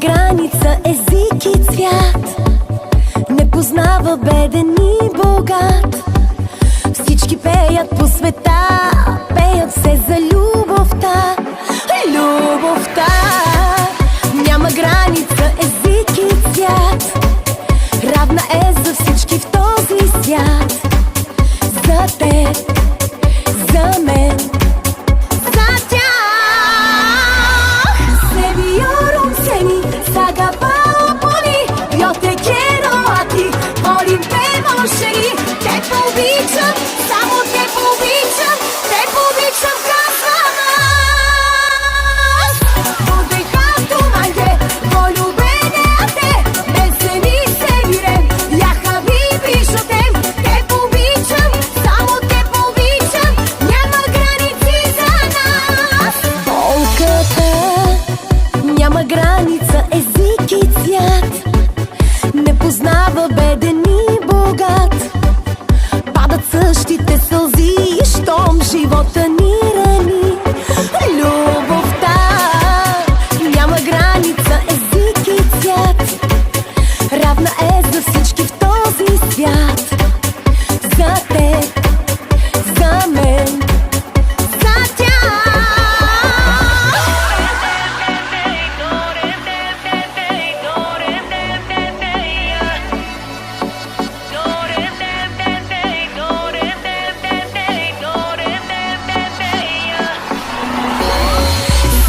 граница, език и цвят, не познава беден и богат. Всички пеят по света, пеят се за любовта. Любовта няма граница, език и цвят, равна е за всички в този свят. За теб, за мен, за тях. Se vieron seni, sagapoli, yo te quiero a ti, volim te mošeri, te povičam, samo te povičam, казвам аз. Подихато манге, полюбене а те, без ни се вирем, я хаbibi шотем, те повичам, само те повичам, няма граници за нас. Болката няма граница, език и цвят, не познава беден и богат. Падат същите сълзи, щом живота ни рани. Любовта няма граница, език и цвят, равна е за всички в този свят. За теб, за мен, за тях.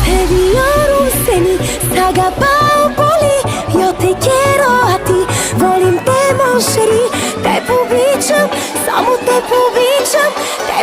Se vieron seni, sagapoli, yo te quiero a ti, volim te mošeri, te повичам, само те повичам, те